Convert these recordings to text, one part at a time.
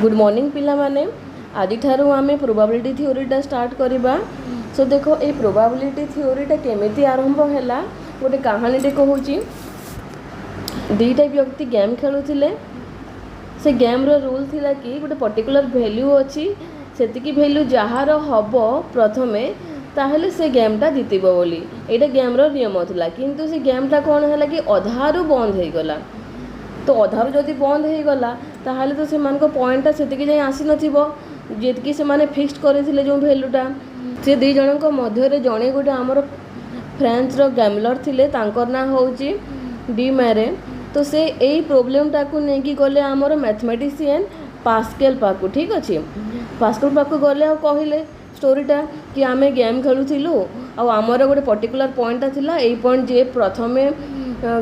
Good morning पिला माने आज ठारू आमे प्रोबेबिलिटी थ्योरीटा स्टार्ट करवा। सो देखो ये प्रोबेबिलिटी थ्योरीटा केमिति आरंभ हैला गोटे कहानीटे कहूची। दुईटा व्यक्ति गेम खेलुथिले। से गेम रो रूल थिला कि गोटे पर्टिकुलर वैल्यू अच्छी सेतिकी वैल्यू जहार हब प्रथमे ताहले से गेमटा जितब बोली एटा गेम रो नियम थिला। किंतु से गेमटा कौन है कि अधारू बंद हो गला। तो अधारू जदि बंद हो गला ताहले तो से पॉइंटा सेतिकी जाई आसी नथिबो जेतकी से माने फिक्स्ड करथिले जो वैल्यूटा। से दी जनक मध्य जड़े गोटे आमर फ्रेंच रो गैमलर थिले तांकर ना होची डी मैरे। तो से यही प्रोब्लेमटा को लेकिन गले आमर मैथमेटिशियन पास्केल पाकू। ठीक अच्छे पास्केल पाकू गले और कहले स्टोरीटा कि आमे गेम खेलुथिलु आमर गोटे पर्टिकुलर पॉइंटा थिला एई पॉइंट जे प्रथमे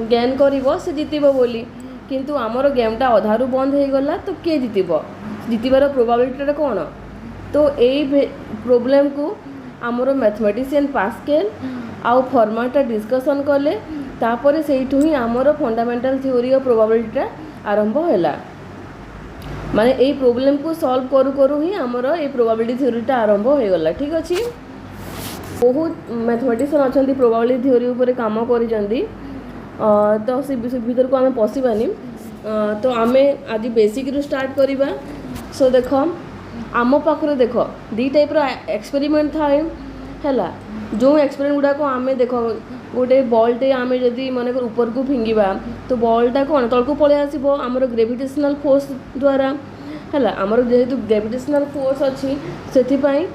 गेन करिवो से जितिबो बोली। किंतु आमर गेमटा अधारू बंद हो गला तो किए जितिबो जितबार प्रोबेबिलिटीटा कौन। तो यही प्रोब्लेम को आमर मैथमेटिशियन पास्केल आउ फॉर्माटा डिस्कशन कले तापर से ही आमर फंडामेंटल थ्योरी ऑफ प्रोबेबिलिटीटा आरंभ हैला। माने यही प्रोब्लेम को सॉल्व करू करू ही आमर ये प्रोबेबिलिटी थ्योरीटा आरंभ हो गला। ठीक अच्छे बहुत मैथमेटिशियन अच्छा प्रोबेबिलिटी थ्योरी उपर काम करिसेंती। तो से भीतर को आम पशिबानी। तो आमे आज बेसिक रू स्टार्ट करवा। सो देख आम पाखे देख दी टाइप एक्सपेरिमेंट थाए हैला। जो एक्सपेरिमेंट गुड़ाक आम देख गोटे बॉलटे आम जदि मन ऊपर को फिंगिबा तो बॉलटा कौन तल को पलि आसो आमर ग्रेविटेशनल फोर्स द्वारा हैला। आमर जेहेतु ग्रेविटेशनल फोर्स अच्छी से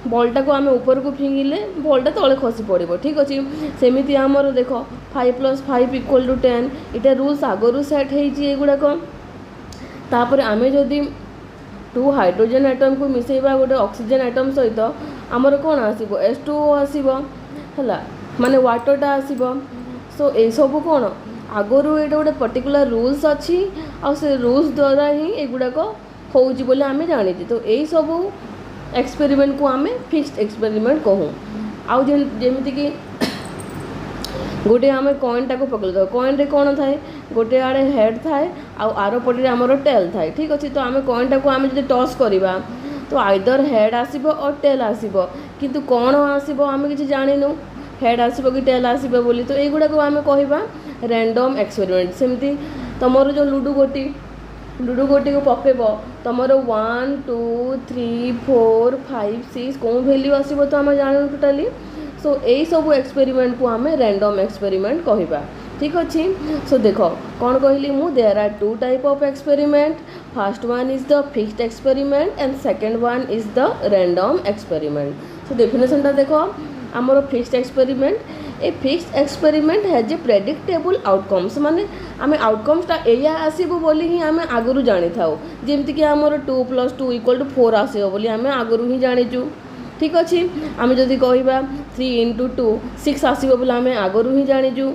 बॉलटा को आम ऊपर को फिंगिले बॉलटा तले खसी पड़ो। ठीक अच्छे सेमती आमर देख 5 + 5 = 10 इटा रूल्स आगरू सेट होगुड़ाक। तापर आम जदि 2 हाइड्रोजन एटम को मिसेबा गोटे ऑक्सीजन एटम सहित आमर कौन आसो H2O आसो है माने वाटरटा आसो। सो ये सब कौन आगरू ये गोटे पर्टिकुलर रूल्स अच्छी आ से रूल्स द्वारा ही एगुड़ाक होची बोले आम जानी। तो यही सब एक्सपेरिमेंट को आम फिक्स्ड एक्सपेरिमेंट कहूँ। आउ जेमिति कि गोटे आम कॉइनटा को पकड़ कॉइन रे कौन थाए गोटे आड़े हेड थाए आर पटे आमर टेल थाए। ठीक अच्छे तो आम कॉइनटा को आम जो टॉस करवा तो आइदर हेड आसो और टेल आसो। किंतु कौन आसो आम किसी जानू हेड आसो कि टेल आसो बोली। तो युवा को आम कहवा रैंडम एक्सपेरिमेंट। सेमती तुमर जो लुडु गोटी को पकेब तुमर 1 2 3 4 5 6 कौन वैल्यू आसो तो आम जानू टोटाली। सो यही सब एक्सपेरिमेंट को आम रैंडम एक्सपेरिमेंट कहवा। ठीक अच्छे सो देख कौन कहली मु there are 2 type of experiment. First one is the fixed experiment and second one is the random experiment. So डेफिनेशनटा देख आमर fixed experiment a fixed experiment has a predictable outcomes. माने आम आउटकम्सटा एया आसबो बोली ही आम आगुरी जानी था जेमती कि आमर 2 + 2 = 4 आसो बोली आम आगुरी ही जानीचु। ठीक अच्छे आम जदि कहवा 3 × 2 6 आसो बोले आम आगुरी ही जानीचु।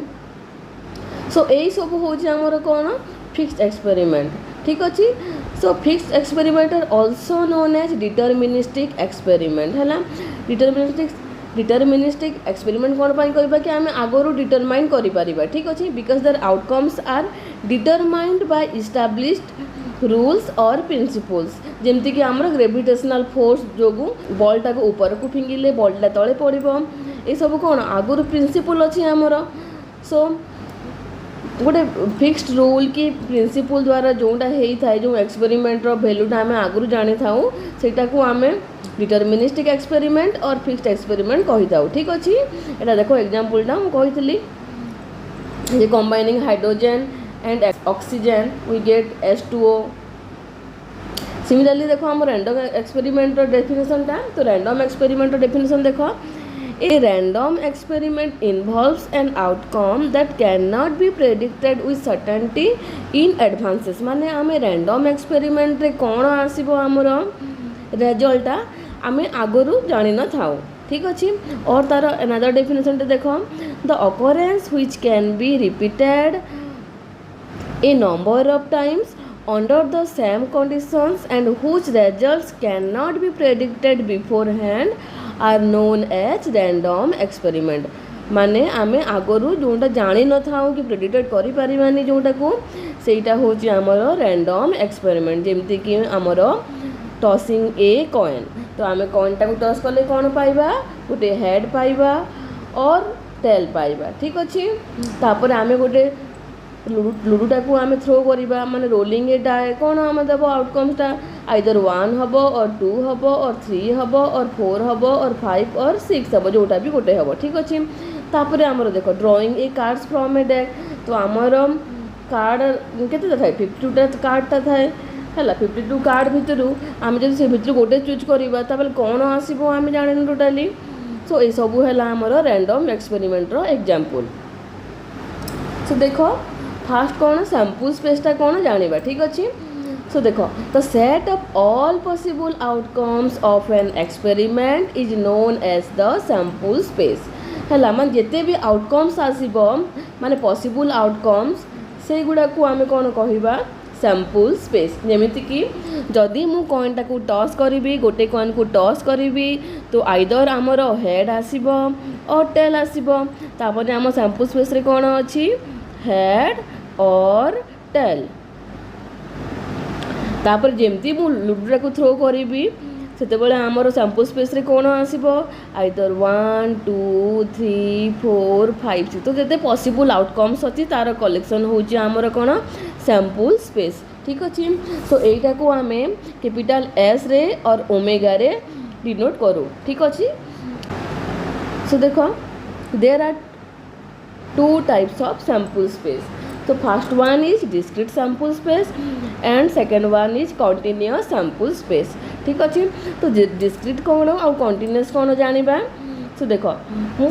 सो यही सब हूँ आमर कौन फिक्स्ड एक्सपेरिमेंट। ठीक अच्छे so fixed experiment are also known as deterministic experiment है। डिटरमिनिस्टिक एक्सपेरिमेंट कौन पाई कहबा कि आम आगरू डिटरमाइन करि परिबा। ठीक अच्छे because their outcomes are determined by established rules और प्रिंसिपल्स। जेमती कि आमर ग्रेविटेशनल फोर्स जोगु बॉलटा को ऊपर को फिंगिले बॉलटा तले पड़ो ये सब कौन आगरू प्रिंसिपल अच्छी आमर। सो गोटे फिक्स्ड रूल कि प्रिंसिपल द्वारा जोटा होता है जो एक्सपेरिमेंट वैल्यूटा आम आगरू जानी था सेटा को आम डिटरमिनिस्टिक एक्सपेरिमेंट और फिक्स्ड एक्सपेरिमेंट कही था। ठीक अच्छे यहाँ देख एग्जांपलटा मुझे कही combining hydrogen and oxygen we get H2O। Similarly देखो आम रैंडम एक्सपेरिमेंट डेफिनेशनटा। तो रैंडम एक्सपेरिमेंट डेफिनेशन देख A random experiment involves an outcome that cannot be predicted with certainty in advances। माने आमे रैंडम एक्सपेरिमेंट रे कौन आसीबो आमर रिजल्टा आमे आगरू जानी न थाउ। ठीक अच्छे और तार अनदर डेफिनेशन देख the occurrence which can be repeated a number of times under the same conditions and whose results cannot be predicted beforehand are known as random experiment। माने आमे आगरू जोटा जानी न था कि प्रेडिक्ट करि परिबानी जोटा को सेटा होची हमर रैंडम एक्सपेरिमेंट जेमती कि हमर टॉसिंग ए कॉइन तो आमे कॉइन टाको टॉस कले कोन पाइबा गोटे हेड पाइबा और टेल पाइबा ठीक अछि तापर आमे गोटे लुडुटा को आमे थ्रो करिबा माने रोलिंग ए डाए कोन आमे देबो आउटकम्स टा आइदर 1 हबो और 2 हबो और 3 हबो और 4 हबो और 5 और 6 हबो जोटा भी गोटे हबो ठीक अछि तापर हमर देखो drawing A cards from A deck तो हमर कार्ड केते थाए 52 टा कार्ड ता थाए हला 52 कार्ड भितरु आमे जदि से भितरु गोटे चूज करिबा ताबल कोन आसीबो आमे जाने टोटली सो ए सबु हला हमर रैंडम एक्सपेरिमेंट रो एग्जांपल सो देखो फास्ट कौन सैंपल स्पेसटा कौन जानिबा ठीक अच्छे सो देखो the set of all possible outcomes of an experiment is known as the sample space है मान जिते भी आउटकम्स आसीबो माने पॉसिबल आउटकम्स से गुडा को आमे कौन कहिबा सैंपल स्पेस जेमिति कि जदि मु कॉइन टाको टॉस करिवि गोटे कॉइन को टॉस करिवि तो आइदर आमर हेड आसीबो और टेल आसीबो तापर आम सैंपल स्पेस रे कौन अछि हेड और टेल तापर जेमती मु लुडुरा को थ्रो करिवि सेते बेले हमर सैंपल स्पेस रे कोन आसीबो आइदर 1 2 3 4 5 6 तो जते पॉसिबल आउटकम्स अछि तार कलेक्शन होची हमर कोन सैंपल स्पेस ठीक अछि सो एटा को हमें कैपिटल एस रे और ओमेगा रे डिनोट करू ठीक अछि सो देखो there are two types of sample space so first one is discrete sample space and second one is continuous sample space ठीक अछि तो discrete कोन और continuous कोन जानिबा सो देखो मु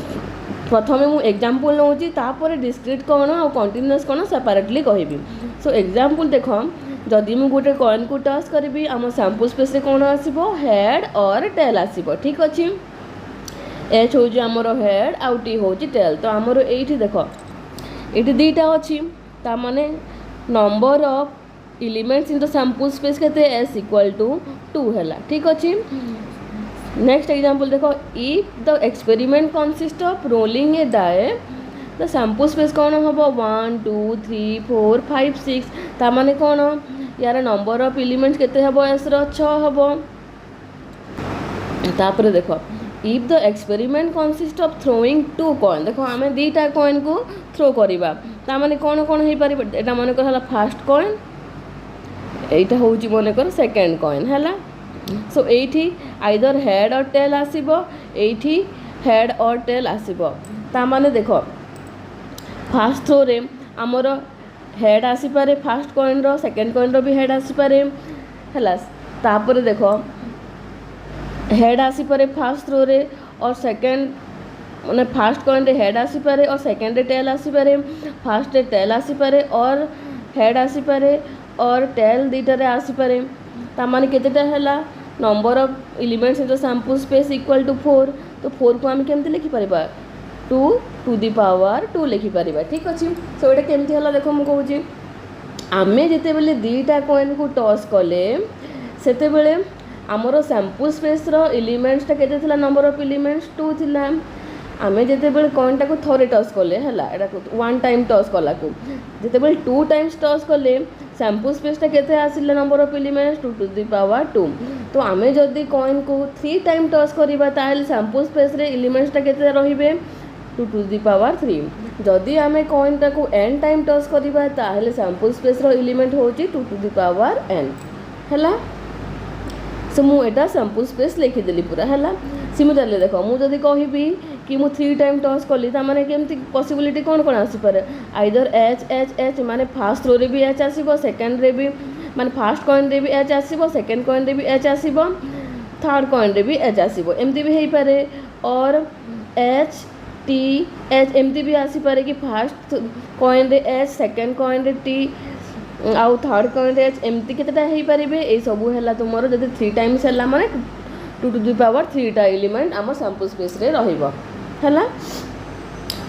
प्रथमे मु एग्जांपल नउची तापर discrete कोन और continuous कोन सेपरेटली कहिबी सो एग्जांपल देखो जदि मु गोटे कॉइन को टॉस करबी हम सैंपल स्पेस रे कोन आसीबो हेड और टेल आसीबो ठीक अछि एच हूँ आमर हेड आउ टी हूँ टेल तो आमर ये देख ये दीटा अच्छी ताने number of elements in the sample space के एस इक्वल टू 2 है ठीक अच्छे नेक्स्ट एग्जांपल देखो if the experiment consist of rolling A died the sample space कौन हम 1 2 3 4 5 6 ताने कौन यार नंबर ऑफ एलिमेंट्स केते हबो एस रो 6 हबो तापर देखो if the experiment consist of throwing 2 coin देखो आमे दीटा कॉइन को थ्रो करिबा ता माने कोन कोन हे पारि एटा माने कर हला फर्स्ट कॉइन एटा होउची माने कर सेकंड कॉइन हला सो एठी आइदर हेड और टेल आसीबो एठी हेड और टेल आसीबो ता माने देखो फर्स्ट थ्रो रे हमर हेड आसी पारे फर्स्ट कॉइन रो सेकंड कॉइन रो भी हेड आसी पारे हला तापर देखो हेड आसी पारे फर्स्ट थ्रो रे और सेकंड माने फर्स्ट कॉइन रे हेड आसी पारे और सेकंड रे टेल आसी पारे फर्स्ट रे टेल आसी पारे और हेड आसी पारे और टेल दीटा रे आसी पारे ता माने केतेटा हला number of elements in the sample space equal to 4 तो 4 को हम केमते लिखि परिबा 2 टू द पावर 2 लिखि परिबा ठीक अछि सो एटा केमते हला देखो मु कहू छी आमे जेते बेले दीटा कॉइन को टॉस कले सेते बेले आमर सैंपल स्पेस रो एलिमेंट्स टा केते थिला नंबर ऑफ एलिमेंट्स 2 थिला आमे जेते बेले कॉइन टा को थोरे टॉस कले हला एटा को 1 टाइम टॉस कला को जेते बेले 2 टाइम्स टॉस कले सैंपल स्पेस टा केते आसिले number of elements 2 to the power 2 तो आमे जदी कॉइन को 3 टाइम टॉस करिबा ताहेले सैंपल स्पेस रे एलिमेंट्स टा केते रहिबे 2 टू द पावर 3 जदी आमे कॉइन टा को n टाइम टॉस करिबा ताहेले सैंपल स्पेस रो एलिमेंट होची 2 टू द पावर n हला सो मु एटा सैंपल स्पेस लिखि देली पूरा हला सिमिलरली देखो मु जदी कहिबी कि मु 3 टाइम टॉस कली ता माने केमती पॉसिबिलिटी कोन कोन आसी पारे आइदर एच एच एच माने फर्स्ट थ्रो रे भी एच आसीबो सेकंड रे भी माने फर्स्ट कॉइन रे भी एच आसीबो सेकंड कॉइन रे भी एच आसीबो थर्ड कॉइन रे भी एच आसीबो एमती भी हेई पारे और एच टी एच एमती भी आसी पारे कि फर्स्ट कॉइन रे एच सेकंड कॉइन रे टी आउ थर्ड कॉइन रे एच एमती केतेटा हेई परिबे ए सबु हला तुमरो जदी 3 टाइम्स हला माने 2 टू द पावर 3 टा एलिमेंट आम सैंपल स्पेस रे रहिबो हला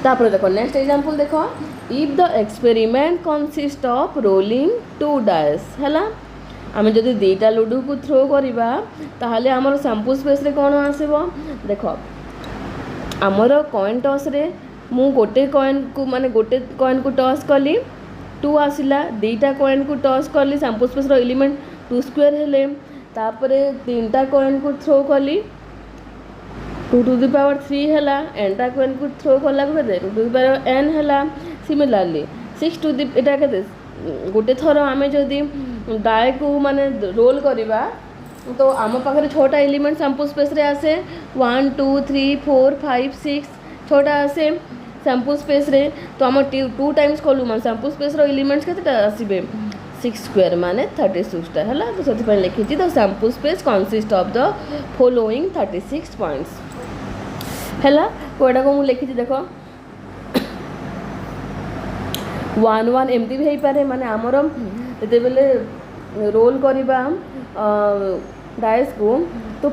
तापर देखो नेक्स्ट एग्जांपल देखो if the experiment consist of rolling 2 dice हला आमे जदी दुईटा लुडू को थ्रो करिबा ताहाले हमर सैंपल स्पेस रे कोन आसीबो देखो हमर कॉइन टॉस रे मु गोटे कॉइन को माने गोटे कॉइन को टॉस कली 2 आसिला दीटा कॉइन को टॉस कली सैंपल स्पेस रो एलिमेंट 2 स्क्वायर हेले तापरे तीनटा कॉइन को थ्रो कली 2 टू द पावर 3 हैला एंटा कॉइन को थ्रो कला को 2 टू द पावर n हैला सिमिलरली 6 टू द एटा के गोटे थर आमे जदी डाय को माने रोल करबा तो आम पाखे 6टा एलिमेंट सैंपल स्पेस रे आसे 1 2 3 4 5 6 6टा आसे सैंपल स्पेस रे तो आम 2 टाइम्स कलु मान सैंपल स्पेस रो एलिमेंट्स केतेटा आसीबे 6 स्क्वायर माने 36 टा हला तो सति पय लिखिछि the sample space consist of the following 36 points हला कोडा को मु लिखिछि देखो 1 1 एमती भी पारे माने आमर जते बेले रोल करबा डायस को तो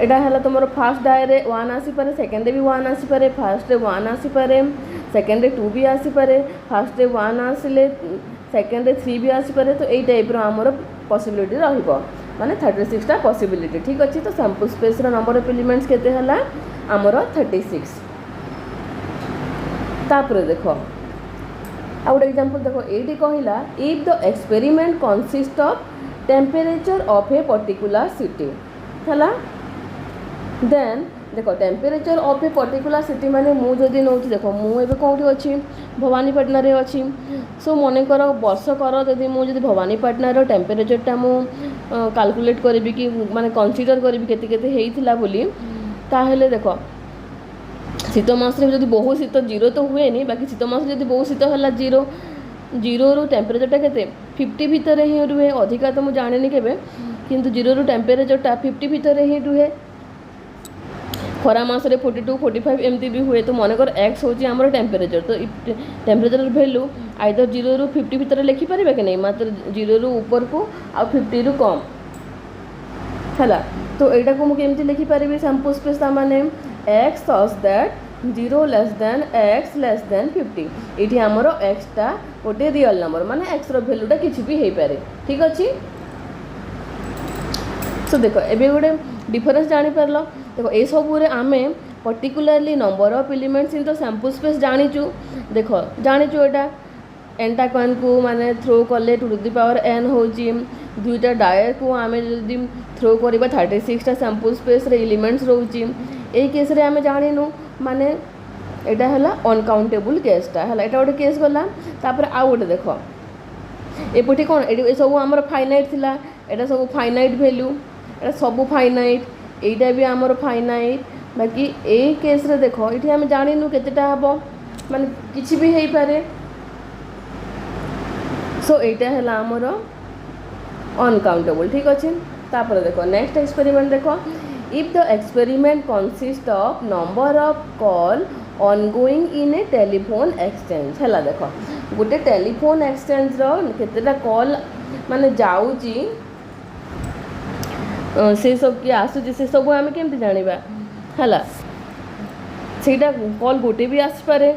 एटा हला तुमर फर्स्ट डाय रे 1 आसी पारे सेकंड रे भी 1 आसी पारे फर्स्ट रे 1 आसी पारे सेकंड रे 2 भी आसी पारे फर्स्ट रे 1 आसीले सेकंड रे 3 भी आसी पारे तो एई टाइप रो हमर पॉसिबिलिटी रहिबो माने 36 टा पॉसिबिलिटी ठीक अछि तो सैंपल स्पेस रो नंबर ऑफ एलिमेंट्स केते हला हमर 36 तापर देखो आउट एग्जांपल देखो एटी कहिला if the experiment consist of temperature of a particular city हला देन देखो temperature of a particular city माने मु जदी नोची देखो मु एबे कोठी अछि भवानीपटना रे अछि सो मने कर वर्ष कर जदी मु जदी भवानीपटना रो टेम्परेचर टा मु कैलकुलेट करबी कि माने कंसीडर करबी केते केते हेइथिला बोली ताहेले देखो शीत मास रे जदी बहुत शीत जीरो तो हुए नहीं बाकी शीत मास जदी बहुत शीत हला जीरो रू टेम्परेचर टा केते 50 भीतर ही रुहे अधिका तो मु जाने नहीं केबे किंतु जीरो रू टेम्परेचर टा 50 भीतर ही रुहे खरा मास रे 42 45 एमती भी हुए तो मन कर x होची हमर टेम्परेचर तो टेम्परेचर वैल्यू आइदर 0 रू 50 भीतर लिखि परिबे कि नहीं मात्र 0 रू ऊपर को आ 50 रू कम हला तो एटा को मु केमती लिखि परिबे सैंपल स्पेस ता माने x such that 0 less than x less than 50 इठी हमरो x टा गोटे रियल नंबर माने x रो वैल्यू टा किछि भी हेई पारे ठीक अछि सो देखो एबे गोटे डिफरेंस जानि परलो देखो ए सब रे आमे particularly number of elements in the sample space जानिचु देखो जानिचु एटा एंटा कॉइन को माने थ्रो करले 2 टू द पावर n होची दुईटा डायर को आमे जदी थ्रो करबा 36 टा सैंपल स्पेस रे एलिमेंट्स रहउची ए केस रे आमे जानिनु माने एटा हला अनकाउंटेबल केस टा हला एटा गोटे केस गला तापर आ गोटे देखो एपटी कोन ए सब हमर फाइनाइट थिला एटा सब फाइनाइट वैल्यू एटा सब फाइनाइट एटा भी हमर फाइनाइट बाकी ए केस रे देखो इठी हम जानिनु केतेटा हबो माने किछि भी हेई पारे सो एटा हला हमर अनकाउंटेबल ठीक अछि तापर देखो नेक्स्ट एक्सपेरिमेंट देखो if the experiment consists of number of call ongoing in a telephone exchange हला देखो गोटे टेलीफोन एक्सचेंज रो केतेटा कॉल माने जाउची से सब की आसुची से सब हम केमति जानिबा हला सेटा कॉल गोटे भी आसी पारे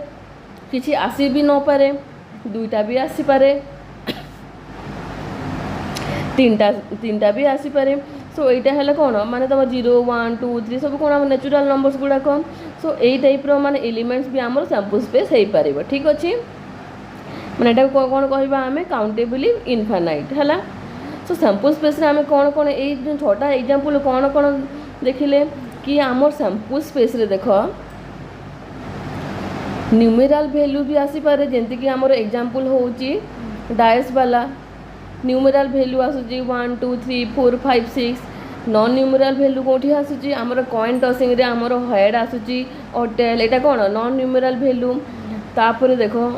किछि आसी भी न पारे दुईटा भी आसी पारे तीनटा भी आसी पारे सो एटा हला कोन माने तम 0 1 2 3 सब कोन नेचुरल नंबर्स गुडा को सो एई टाइप रो माने एलिमेंट्स भी हमर सैंपल स्पेस हेई पारिबो ठीक अछि माने एटा कोन कहबा हमें काउंटेबली इनफाइनाइट हला सो सैंपल स्पेस रे हमें कोन एई जो छोटा एग्जांपल कोन देखिले कि हमर सैंपल स्पेस रे देखो न्यूमेरल वैल्यू भी आसी पारे जेंति कि हमर एग्जांपल होउची डायस वाला न्यूमेरल वैल्यू आसुची 1 2 3 4 5 6 नॉन न्यूमेरल वैल्यू कोठी आसुची हमर कॉइन टॉसिंग रे हमर हेड आसुची और टेल एटा कोन नॉन न्यूमेरल वैल्यू तापर देखो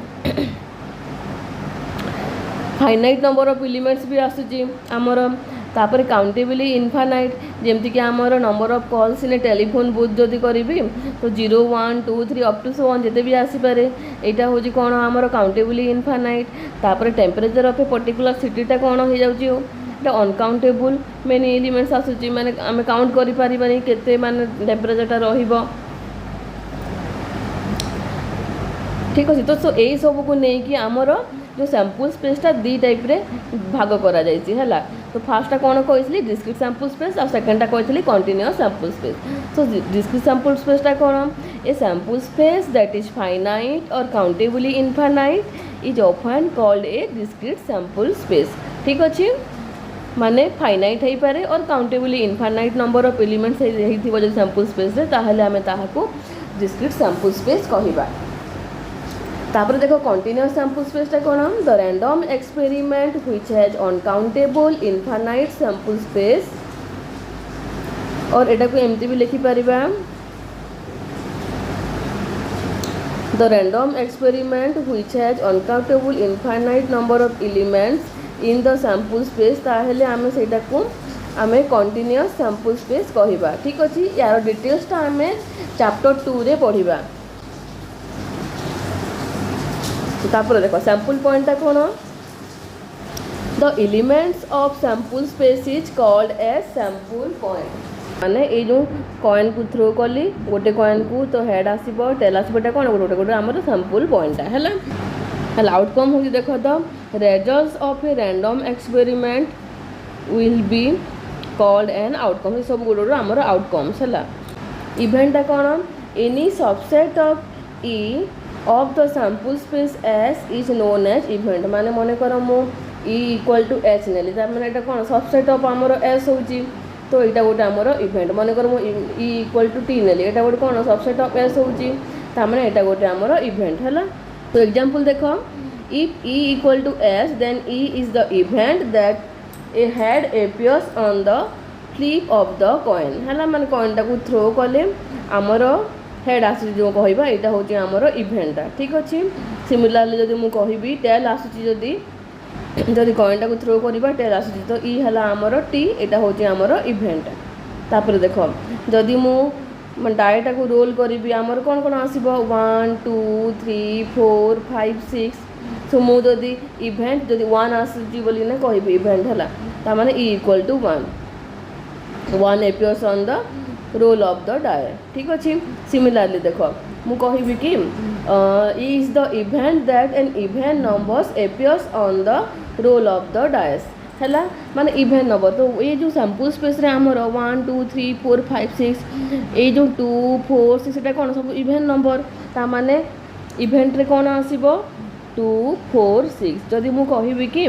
फाइनाइट नंबर ऑफ एलिमेंट्स भी आसुची हमर तापर काउंटेबली इनफाइनाइट जेमति कि हमर number of calls in telephone booth जदी करबी तो 0 1 2 3 अप टू सो 1 जते भी आसी पारे एटा होजी कोन हमर काउंटेबली इनफाइनाइट तापर temperature of a particular city टा कोन हो जाउची एटा अनकाउंटेबल मेनी एलिमेंट्स आसुची माने हम काउंट करि पारिबानी केते माने टेम्परेचर टा रहिबो ठीक अछि तो सो एई सब को नै कि हमर जो सैंपल स्पेस टा दी टाइप रे भाग करा जायछि हला तो फार्स्टा कौन कही डिस्क्रीट सैंपल स्पेस और सेकेंडटा कही continuous sample space. So discrete sample स्पेसटा कौन a sample space that is finite और countably infinite is often called a discrete sample space. ठीक अच्छे माने फाइनाइट हो पारे और countably infinite number of elements हो सैंपल स्पेस रे ताहले आमे ताहाको डिस्क्रीट सैंपल स्पेस कहबा। तापर देखो कंटीन्यूअस सैंपल स्पेसटा कौन the random experiment which has uncountable infinite sample space और एटा को एमती भी लिखि परिबा the random experiment which has uncountable infinite number of elements in the sample space ताहले आमे सेटा को आमे कंटीन्यूअस सैंपल स्पेस कहबा। ठीक अछि यार डिटेल्सटा आमे चैप्टर 2 रे पढ़िबा। तापर देखो सैंपल पॉइंट कौन the elements of sample space is called as sample point माने ये जो कॉइन को थ्रो कली गोटे कॉइन को तो हेड आसीबो टेल आसीबोटा कौन गोटे गोटे आमर सैंपल पॉइंट है आउटकम हो देख the results of a random experiment will be called an outcome सब गोटे आमर आउटकम्स है इवेंटा कौन any subset of E of the sample space S is known as event माने मन कर मु ई इक्वल टू एच नेली मैंने यहाँ कौन सबसेट ऑफ आमर एस होची तो यहाँ गोटे आमर इवेंट मन कर मु ई इक्वल टू टी नेली यहाँ गोटे कौन सबसेट ऑफ एस होची तामने यहाँ गोटे आमर इवेंट है। तो एग्जांपल देख if E equal to S then E is the event that a head appears on the flip of the coin है माने कॉइनटा को थ्रो कले आमर हेड आसूँ जो कहवा यहाँ हूँ आमर इवेंटा। ठीक अच्छे सिमिलारली जदि मुझे कहबी टेल आसूँ जदि कॉइनटा को थ्रो करवा टेल आसूँ तो ई है आमर टी यहाँ हूँ आमर इवेंट। तापर देख जदि मु डायटा को रोल करी आमर कौन कौन आसो 1 2 3 4 5 6 सो मुझे इवेंट जदि 1 आसूँ बोली ना कहबी इवेंट है तार E equal to 1 appears on the roll of the die. ठीक अच्छे सिमिलारली देख मु कहबी कि is the event that an event numbers appears on the roll of the dice है माने इवेंट नंबर। तो ये जो सैंपल स्पेस रे आमर 1 2 3 4 5 6 ये जो 2 4 6 এটা कौन सब इवेंट नंबर ता माने इवेंट रे कौन आसीबो 2 4 6 जदि मु कहबी कि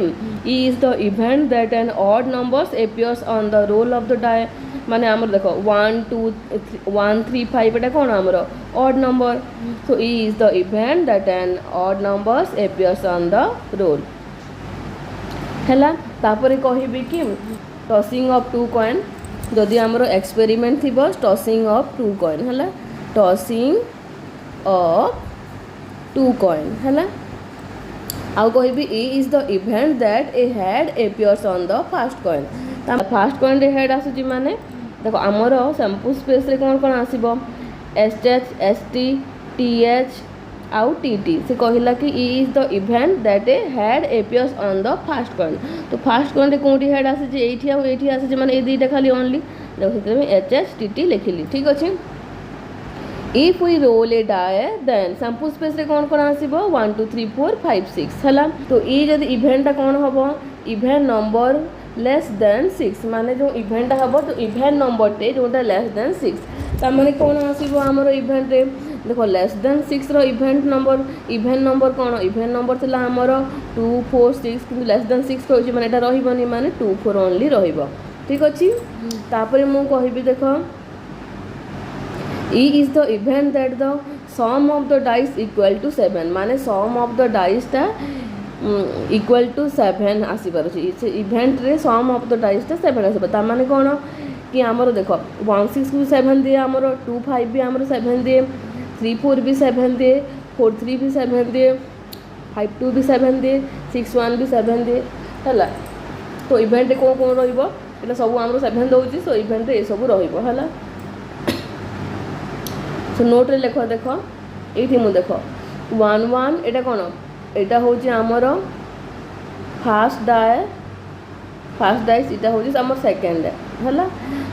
is the event that an odd numbers appears on the roll of the die माने आमर देख 1 2 1 3 5 एटा कौन आमर odd number so is the event that an odd numbers appears on the roll है। तापर कहबी कि टॉसिंग ऑफ 2 कॉइन जदि आमर एक्सपेरिमेंट थी टॉसिंग ऑफ 2 कॉइन है टॉसिंग ऑफ 2 कॉइन है आउ कहबी E is the event that a head appears on the first coin first coin रे हेड आसूँ माने देख आमर सैंपल स्पेस रे कौन कौन आसीबो H H S T T H आउ टी टी से कहला कि E is the event that a head appears on the first coin तो फर्स्ट कॉइन रे कोठी हेड आसी एठी आउ एठी आसी माने ए दुईटा खाली ओनली देख से एच एच टी टी लिखिली। ठीक अच्छे if we roll a die then sample space रे कौन कौन आसीबो 1 2 3 4 5 6 है तो ई जदि इवेंटा कौन हम इवेंट नंबर लेस देन 6 माने जो इवेंट हम तो इवेंट नंबर टे जोटा लेस देन 6 तार कौन आसीबो आमर इवेंट रे देखो लेस देन 6 रो इवेंट नंबर कौन इवेंट नंबर थिला आमर 2 4 6 किंतु लेस देन 6 कहछि माने एटा रहिबनी माने 2 4 ओनली रहिबो। ठीक अछि तापर मु कहबी देख E is the event that the sum of the dice equal to 7 माने सम ऑफ द डाइसटा इक्वल टू 7 आसी पारछि इवेंट रे सम ऑफ द डाइसटा 7 आसी ता माने कोन कि आमर देख 1 6 भी 7 दिए आमर 2 5 भी आमर 7 दिए 3 4 भी 7 दिए 4 3 भी 7 दिए 5 2 भी 7 दिए 6 1 भी 7 दिए है तो इवेंट कौन कौन रहिबो एटा सब आमर 7 दउची सो इवेंट रे सब रहिबो है सो नोट रे लिख देख ये मु देख 1 1 एटा कौन यहाँ हूँ आमर फास्ट डाइस यहाँ हूँ आम सेकेंड है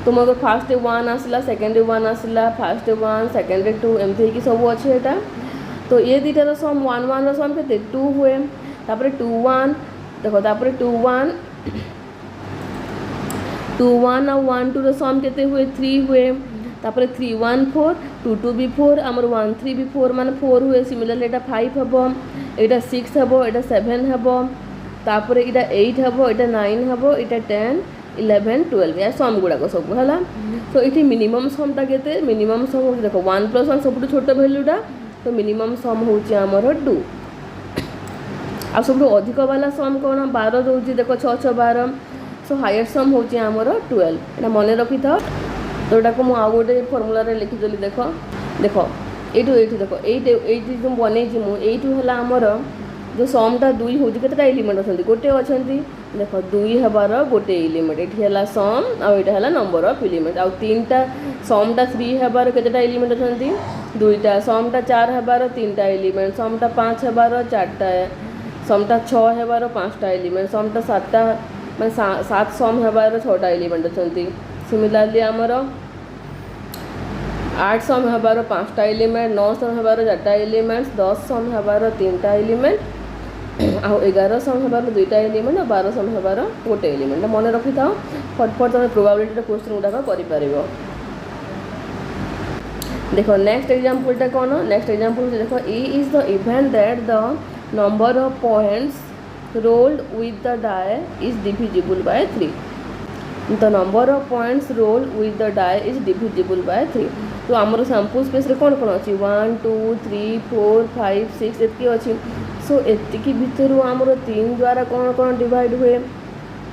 तो मोर फास्ट 1 आसला सेकेंड 1 आसला फास्ट 1 सेकेंड 2 एमती सब अच्छे यहाँ तो ये दुटार सम 1 1 सम के 2 हुए तापर 2 1 देख तापर 2 1 2 1 और 1 2 सम केते हुए 3 हुए तापर 3 1 4 2 2 भी 4 आमर 1 3 भी 4 माने 4 हुए सिमिलरली एटा 5 हबो एटा 6 हबो एटा 7 हबो तापर एटा 8 हबो एटा 9 हबो एटा 10 11 12 या सम गुडा को सब हला तो इठी मिनिमम सम ता केते मिनिमम सम देखो 1 + 1 सबटु छोट वैल्यूटा तो मिनिमम सम होची आमर 2 आ सब अधिक वाला सम कोन 12 दोची देखो 6 6 12 सो हायर सम होची आमर 12 एटा मने रखि था तो एटा को मु आ गोटे फार्मूला रे लिखि देली देखो देखो एठू देखो एठी जो बनै छी मु एठू हला आमर जो समटा 2 होची केतटा एलिमेंट अछंती गोटे अछंती देखो 2 हबार गोटे एलिमेंट एठी हला सम आ एटा हला नंबर ऑफ एलिमेंट आ तीनटा समटा 3 हबार केतटा एलिमेंट अछंती दुईटा समटा 4 हबार तीनटा एलिमेंट समटा 5 हबार चारटा समटा 6 हबार पांचटा एलिमेंट समटा 7टा माने 7 सम हबार 6टा एलिमेंट अछंती सिमिलरली आमर 8 सम हबार 5टा एलिमेंट 9 सम हबार 4टा एलिमेंट 10 सम हबार 3टा एलिमेंट आ 11 सम हबार 2टा एलिमेंट और 12 सम हबार गोटे एलिमेंट मन रखि था फटफट तुम प्रोबेबिलिटी क्वेश्चन गुड़ाक कर देखो नेक्स्ट एग्जांपल कौन नेक्स्ट एग्जांपल देखो A is the event that the number of points rolled with the die is divisible by 3 the number of points rolled with the die is divisible by 3 तो आमर sample space रे कौन कौन अच्छी 1 2 3 4 5 6 एतकी अच्छी सो एतिकी भितर आमर 3 द्वारा कौन कौन डिवाइड हुए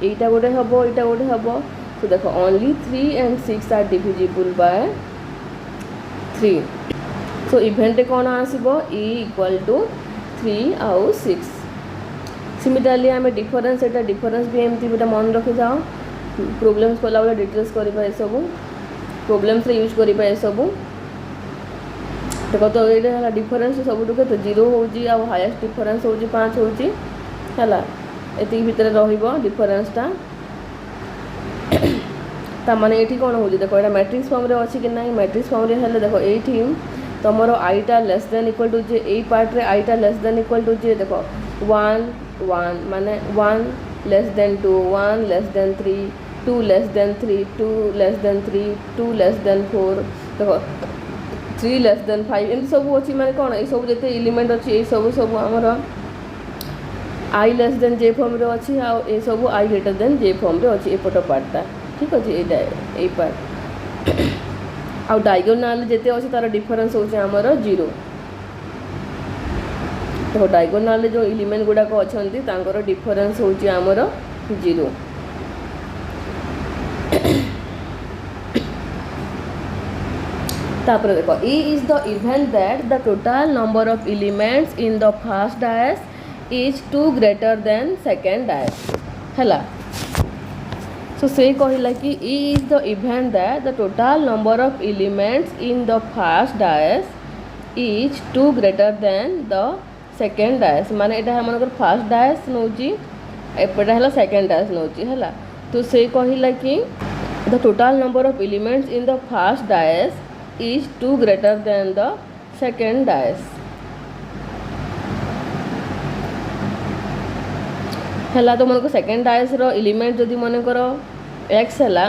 एटा गोटे हम एटा गोटे हम तो देखो only 3 and 6 are divisible by 3 so event कौन आसो e इक्वल टू 3 आउ 6 सिमिलरली आम डिफरेंस एटा डिफरेंस भी एमती मन रखी जाओ प्रोब्लेम्स कला बेले डिटेल्स करबा सब प्रोब्लेम्स रे यूज करबा सब देखो तो ये डिफरेंस सब के 0 होजी आ हाईएस्ट डिफरेंस होजी 5 होजी हला एति भीतर रहिबो डिफरेंसटा ता माने एठी कोन होजी देखो एटा मैट्रिक्स फॉर्म रे अछि कि नाही मैट्रिक्स फॉर्म रे हेले देखो एठी तमरो आईटा less than equal to J ए पार्ट रे आईटा less than equal to J देखो 1 1 माने 1 less than 2 1 less than 3 2 less than 3 2 less than 3 2 less than 4 देखो 3 लेस देन 5 एम सब अच्छी माने कौन ये सब जते एलिमेंट अच्छी ये सब सब आमर आई लेस देन जे फॉर्म रे अच्छी आ ये सब आई ग्रेटर देन जे फॉर्म रे अच्छी एपट पार्टा ठीक अच्छे ये पार्ट आ डायगोनाल जते अच्छी तार डिफरेंस होचे आमर 0 तो डायगोनाल जो एलिमेंट गुडा को अच्छी तांकर डिफरेंस होचे आमर 0 तापर देखो E is the event that the total number of elements in the first dice is 2 greater than second dice हला so से कहला कि E is the event that the total number of elements in the first dice is 2 greater than the second dice माने एटा हमनकर first DISE नोची एपटा हला second DISE नोची हला तो से कहला कि the total number of elements in the first dice is 2 greater than the second dice हला तो मन को सेकंड डायस रो एलिमेंट जदि मन करो x हला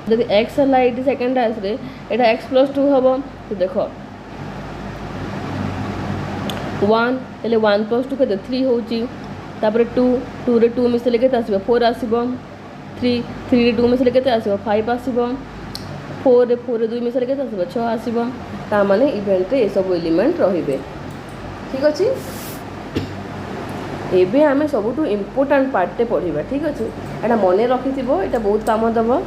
जदि x हला एटी सेकंड डायस रे एटा x + 2 हबो तो देखो 1 हेले 1 + 2 के 3 होची तापर 2 2 रे 2 मिसले के आसीबो 4 आसीबो 3 3 रे 2 मिसले के आसीबो 5 आसीबो 4 रे 4 रे 2 मिसले के आसीबो 6 आसीबो ता माने इवेंट रे ए सब एलिमेंट रहिबे ठीक अछि एबे आमे सबुटू इम्पोर्टेंट पार्ट टे पढिबा ठीक अछि एटा मने रखिथिबो एटा बहुत काम दबो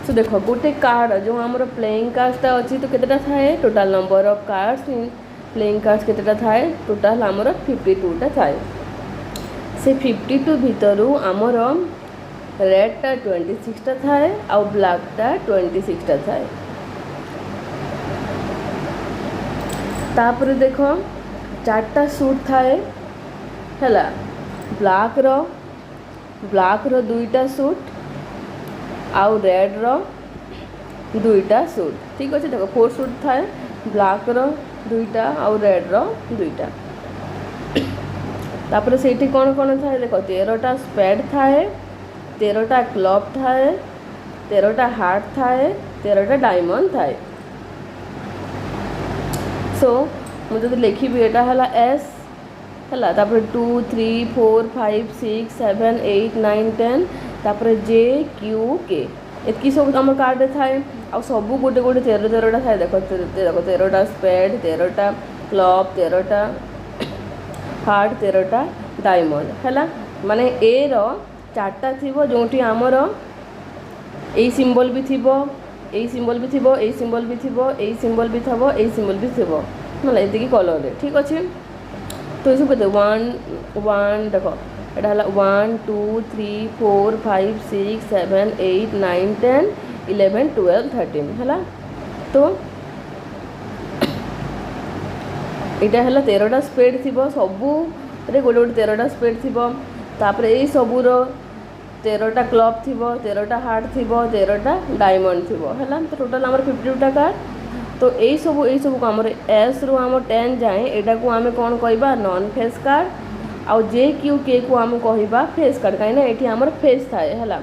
सो देखो गोटे कार्ड जो हमर प्लेइंग कार्ड्सटा अछि तो केतेटा थाए total number of cards in playing cards केतेटा थाए टोटल हमर 52 टा थाए से 52 भितरु हमर रेड टा 26 टा थाए और ब्लैक टा 26 टा थाए तापर देखो चारटा सूट थाए हला ब्लैक रो दुईटा सूट आउ रेड रो दुईटा सूट ठीक अच्छे देखो 4 सूट थाए ब्लैक रो दुईटा आउ रेड रो दुईटा तापर सेठी कौन कौन थाए देखो 13टा स्पेड थाए 13टा क्लब थाए 13टा हार्ट थाए 13टा डायमंड थाए। सो मुझे लिखी एटा है एस है, तापर 2 3 4 5 6 7 8 9 10 तापर जे क्यू के एतकी सब आम कार्ड थाए। आ सबू गोटे गोटे 13टा थाए। देख देख 13टा स्पेड 13टा क्लब 13टा हार्ट 13टा डायमंड है। माने ए रो 4टा थी जो आमर यही सिंबल भी थी, यही सिंबल भी थी, यही सिंबल भी थी, यही सिंबल भी थो, यही सिंबल भी थी मतलब ये कलर ठीक अच्छे। तो ये सब कहते 1 1 देख यहाँ है 1 2 3 4 5 6 7 8 9 10 11 12 13 है। तो यहाँ है 13टा स्पेड थी सबू गोटे गोटे 13टा स्पेड थी। तापर यही सबूर 13टा क्लब थी 13टा हार्ट थी 13टा डायमंड थी है। तो टोटाल आम 52टा कार्ड। तो यही सब को आम एस रु आम 10 जाए यहाँ को आम कौन कह नॉन फेस कार्ड आउ जे क्यू के को आम कह फेस कार्ड कहीं ये आम फेस थाए है।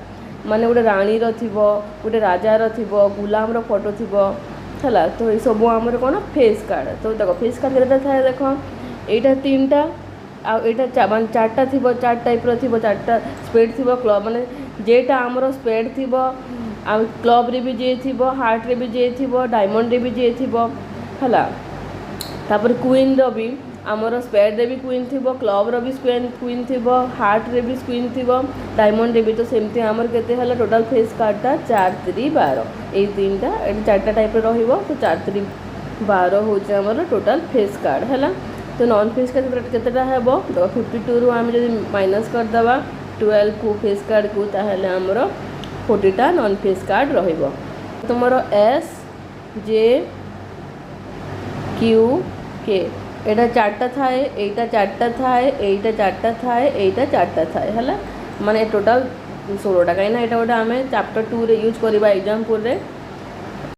माने गोटे राणी थी गोटे राजार थी गुलाम फोटो थी है। तो ये सब आम कौन फेस कार्ड। तो देख फेस कार्ड केटा थाए देख यहाँ 3टा आईटा 4टा थी 4 टाइप्र थी 4टा स्पेड थी क्लब माने जेटा आमर स्पेड थी क्लब रे भी जे थी हार्ट रे भी जे थी डायमंड रे भी जे थी है। तापर क्वीन रो भी आमर स्पेड रे भी क्वीन थी क्लब रो भी क्वीन थी हार्ट रे भी क्वीन थी डायमंड रे भी। तो सेमती आमर केते हला टोटल फेस कार्डटा 4 3 12 ये 3टा ये 4टा टाइप रहिबो। तो 4 3 12 होचे आमर टोटल फेस कार्ड है। तो नॉन फेस कार्ड केतेटा हेबो तो 52 रु आम जदि माइनस करदबा 12 को फेस कार्ड को ताहले आमर 40टा नॉन फेस कार्ड रहिबो। तुमर एस जे क्यू के एटा 4टा थाए एटा 4टा थाए एटा 4टा थाए एटा 4टा थाए है। माने टोटल 16टा कहीं ना गोटे आम चैप्टर 2 रे यूज करवा एग्जाम्पल रे